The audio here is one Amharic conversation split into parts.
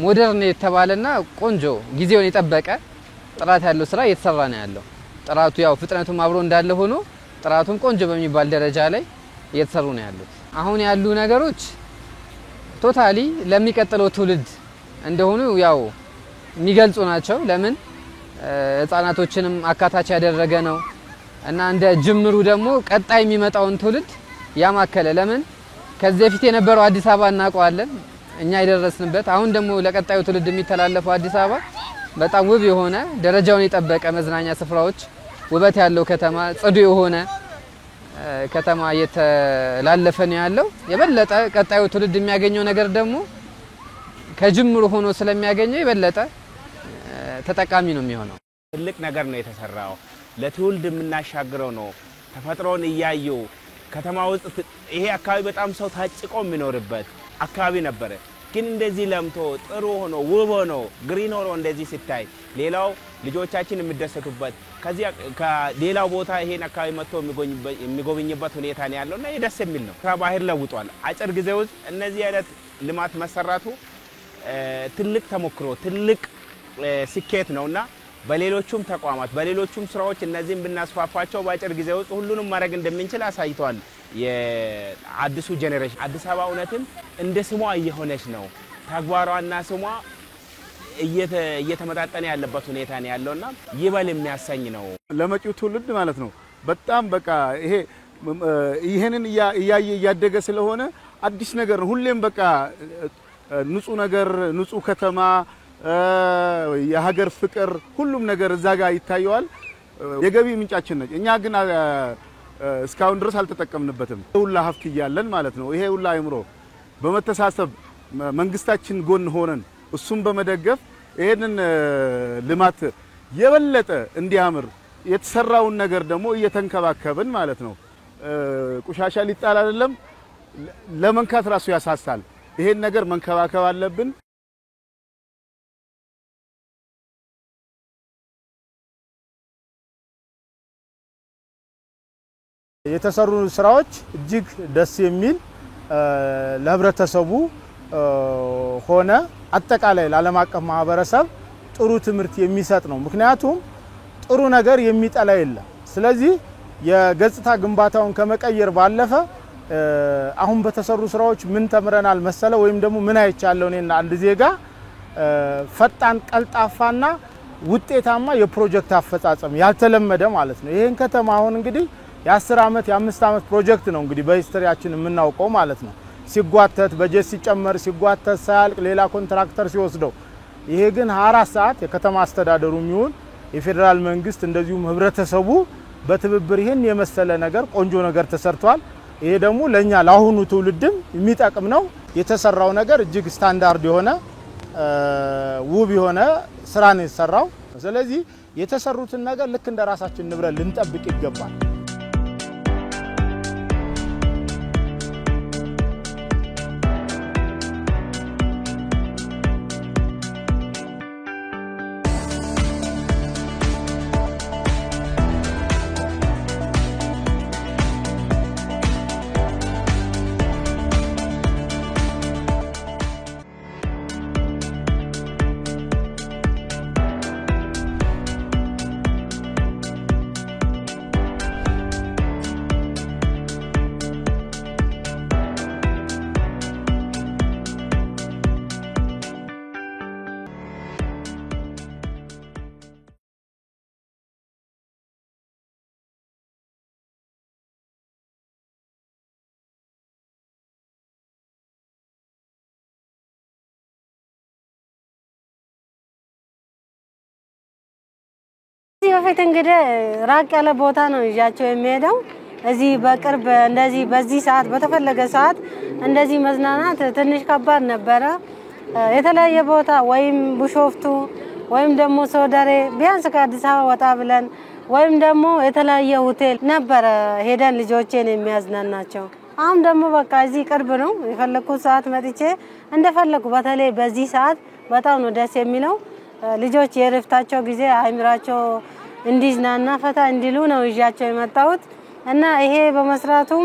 ሞደርን የተባለና ቆንጆ ጊዜውን የጠበቀ ጥራት ያለው ስራ እየተሰራ ነው ያለው ጥራቱ ያው ፍጥነቱም አብሮ እንዳለ ሆኖ ጥራቱም ቆንጆ በሚባል ደረጃ ላይ እየተሰሩ ነው ያሉት አሁን ያሉ ነገሮች ቶታሊ ለሚቀጥለው ትውልድ እንደሆኑ ያው የሚገልጹ ናቸው ለምን ህፃናቶችንም አካታች ያደረገ ነው እና እንደ ጅምሩ ደግሞ ቀጣይ የሚመጣውን ትውልድ ያማከለ ለምን ከዚህ በፊት የነበረው አዲስ አበባ እናውቀዋለን እኛ ይደረስንበት አሁን ደግሞ ለቀጣዩ ትውልድ የሚተላለፈው አዲስ አበባ በጣም ውብ የሆነ ደረጃውን የጠበቀ መዝናኛ ስፍራዎች ውበት ያለው ከተማ ጽዱ የሆነ ከተማ እየተላለፈ ነው ያለው የበለጠ ቀጣዩ ትውልድ የሚያገኘው ነገር ደግሞ ከጅምሩ ሆኖ ስለሚያገኘው የበለጠ ተጠቃሚ ነው የሚሆነው ትልቅ ነገር ነው የተሰራው ለትውልድ የምናሻግረው ነው ተፈጥሮን እያዩ ከተማ ውስጥ ይሄ አካባቢ በጣም ሰው ታጭቆ የሚኖርበት አካባቢ ነበር ግን እንደዚህ ለምቶ ጥሩ ሆኖ ውብ ሆኖ ግሪን ሆኖ እንደዚህ ሲታይ ሌላው ልጆቻችን የሚደሰቱበት ከዚህ ከሌላው ቦታ ይሄን አካባቢ መጥቶ የሚጎበኝበት ሁኔታ ነው ያለውና ይደስ የሚል ነው ከባህር ለውጧል አጭር ጊዜ ውስጥ እነዚህ አይነት ልማት መሰራቱ ትልቅ ተሞክሮ ትልቅ ስኬት ነውና በሌሎቹም ተቋማት በሌሎቹም ስራዎች እነዚህን ብናስፋፋቸው ባጭር ጊዜ ውስጥ ሁሉንም ማድረግ እንደምንችል አሳይቷል የአዲሱ ጄኔሬሽን አዲስ አበባ እውነትም እንደ ስሟ እየሆነች ነው ተግባሯና ስሟ እየተመጣጠነ ያለበት ሁኔታ ነው ያለውና ይበል የሚያሰኝ ነው ለመጪው ትውልድ ማለት ነው በጣም በቃ ይሄንን እያደገ ስለሆነ አዲስ ነገር ሁሌም በቃ ንጹህ ነገር ንጹህ ከተማ የሀገር ፍቅር ሁሉም ነገር እዛ ጋር ይታያል የገቢ ምንጫችን ነች እኛ ግን እስካሁን ድረስ አልተጠቀምንበትም ሁላ ሀብት ይያለን ማለት ነው ይሄ ሁላ አይምሮ በመተሳሰብ መንግስታችን ጎን ሆነን እሱም በመደገፍ ይሄንን ልማት የበለጠ እንዲያምር የተሰራውን ነገር ደግሞ እየተንከባከብን ማለት ነው ቁሻሻ ሊጣል አይደለም ለመንካት ራሱ ያሳሳል ይሄን ነገር መንከባከብ አለብን የተሰሩ ስራዎች እጅግ ደስ የሚል ለህብረተሰቡ ሆነ አጠቃላይ ለዓለም አቀፍ ማህበረሰብ ጥሩ ትምርት የሚሰጥ ነው ምክንያቱም ጥሩ ነገር የሚጠላ የለም ስለዚህ የገጽታ ግንባታውን ከመቀየር ባለፈ አሁን በተሰሩ ስራዎች ምን ተምረናል መሰለ ወይም ደግሞ ምን አይቻለው እኔና አንድ ዜጋ ፈጣን ቀልጣፋና ውጤታማ የፕሮጀክት አፈጻጸም ያልተለመደ ማለት ነው ይሄን ከተማ አሁን እንግዲህ የ10 አመት የ5 አመት ፕሮጀክት ነው እንግዲህ በሂስትሪያችን የምናውቀው ማለት ነው ሲጓተት በጀት ሲጨመር ሲጓተት ሳያልቅ ሌላ ኮንትራክተር ሲወስደው ይሄ ግን 24 ሰዓት የከተማ አስተዳደሩ የሚሆን የፌደራል መንግስት እንደዚሁም ህብረተሰቡ በትብብር ይሄን የመሰለ ነገር ቆንጆ ነገር ተሰርቷል ይሄ ደግሞ ለኛ ለአሁኑ ትውልድም የሚጠቅም ነው የተሰራው ነገር እጅግ ስታንዳርድ የሆነ ውብ የሆነ ስራ ነው የተሰራው ስለዚህ የተሰሩትን ነገር ልክ እንደራሳችን ንብረት ልንጠብቅ ይገባል በፊት እንግዲህ ራቅ ያለ ቦታ ነው ይያቸው የሚሄደው እዚህ በቅርብ እንደዚህ በዚህ ሰዓት በተፈለገ ሰዓት እንደዚህ መዝናናት ትንሽ ከባድ ነበር የተለያየ ቦታ ወይም ቡሾፍቱ ወይም ደግሞ ሶደሬ ቢያንስ ከአዲስ አበባ ወጣ ብለን ወይም ደግሞ የተለያየ ሆቴል ነበር ሄደን ልጆቼን የሚያዝናናቸው አሁን ደግሞ በቃ እዚህ ቅርብ ነው የፈለኩት ሰዓት መጥቼ እንደፈለኩ በተለይ በዚህ ሰዓት በጣም ነው ደስ የሚለው ልጆች የረፍታቸው ጊዜ አይምራቸው እንዲዝናና ፈታ እንዲሉ ነው ይያቸው የመጣሁት እና ይሄ በመስራቱም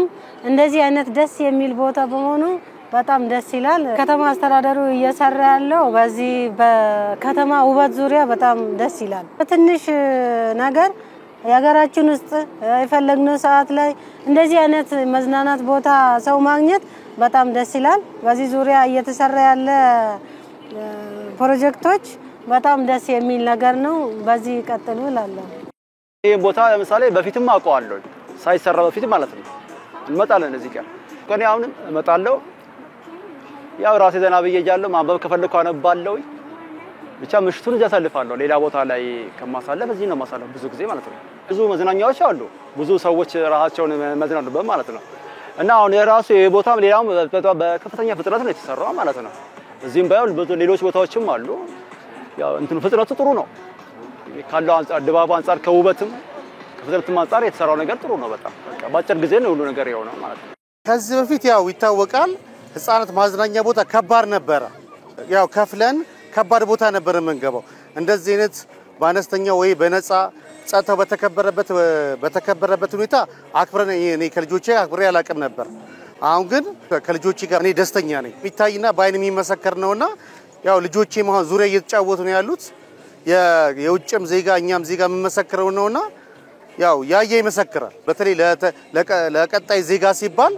እንደዚህ አይነት ደስ የሚል ቦታ በመሆኑ በጣም ደስ ይላል። ከተማ አስተዳደሩ እየሰራ ያለው በዚህ በከተማ ውበት ዙሪያ በጣም ደስ ይላል። በትንሽ ነገር የሀገራችን ውስጥ የፈለግነው ሰዓት ላይ እንደዚህ አይነት መዝናናት ቦታ ሰው ማግኘት በጣም ደስ ይላል። በዚህ ዙሪያ እየተሰራ ያለ ፕሮጀክቶች በጣም ደስ የሚል ነገር ነው። በዚህ ቀጥሉ እላለሁ። ይሄ ቦታ ለምሳሌ በፊትም አውቀዋለሁ ሳይሰራ በፊት ማለት ነው። እንመጣለን እዚህ ጋር ከኔ አሁን እመጣለሁ ያው ራሴ ዘና ብዬጃለሁ ማንበብ ከፈለኩ አነባለሁ ብቻ ምሽቱን እዛ አሳልፋለሁ ሌላ ቦታ ላይ ከማሳለፍ እዚህ ነው ማሳለፍ ብዙ ጊዜ ማለት ነው። ብዙ መዝናኛዎች አሉ ብዙ ሰዎች ራሳቸውን መዝናኑበት ማለት ነው። እና አሁን የራሱ የቦታም ሌላም በከፍተኛ ፍጥነት ነው የተሰራው ማለት ነው። እዚህም ባይሆን ብዙ ሌሎች ቦታዎችም አሉ ያው እንትኑ ፍጥነቱ ጥሩ ነው ካለው አንፃር ድባቡ አንፃር ከውበትም ከፍጥነትም አንፃር የተሰራው ነገር ጥሩ ነው በጣም በአጭር ጊዜ ነው ሁሉ ነገር የሆነው ማለት ነው። ከዚህ በፊት ያው ይታወቃል ህፃናት ማዝናኛ ቦታ ከባድ ነበር ያው ከፍለን ከባድ ቦታ ነበር መንገባው እንደዚህ አይነት ባነስተኛ ወይ በነፃ ጸጥታው በተከበረበት ሁኔታ አክብረን እኔ ከልጆቼ አክብሬ ያላቀም ነበር። አሁን ግን ከልጆቼ ጋር እኔ ደስተኛ ነኝ የሚታይና በአይን የሚመሰከር ነውና ያው ልጆቼ ማሁን ዙሪያ እየተጫወቱ ነው ያሉት የውጭም ዜጋ እኛም ዜጋ መመሰከረው ነውና ያው ያየ ይመሰክራል። በተለይ ለቀጣይ ዜጋ ሲባል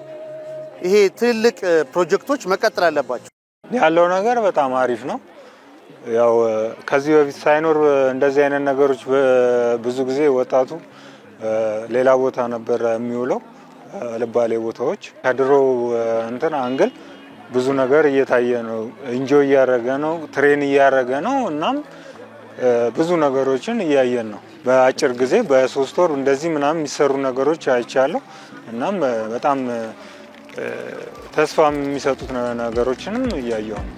ይሄ ትልቅ ፕሮጀክቶች መቀጠል አለባቸው። ያለው ነገር በጣም አሪፍ ነው። ያው ከዚህ በፊት ሳይኖር እንደዚህ አይነት ነገሮች ብዙ ጊዜ ወጣቱ ሌላ ቦታ ነበር የሚውለው ለባሌ ቦታዎች ከድሮ እንትን አንግል ብዙ ነገር እየታየ ነው ኢንጆይ ያደረገ ነው ትሬን ያደረገ ነው እናም ብዙ ነገሮችን እያየን ነው። በአጭር ጊዜ በ3 ወር እንደዚህ ምናምን የሚሰሩ ነገሮች አይቻለሁ እናም በጣም ተስፋ የሚሰጡት ነገሮችንም እያየሁ ነው።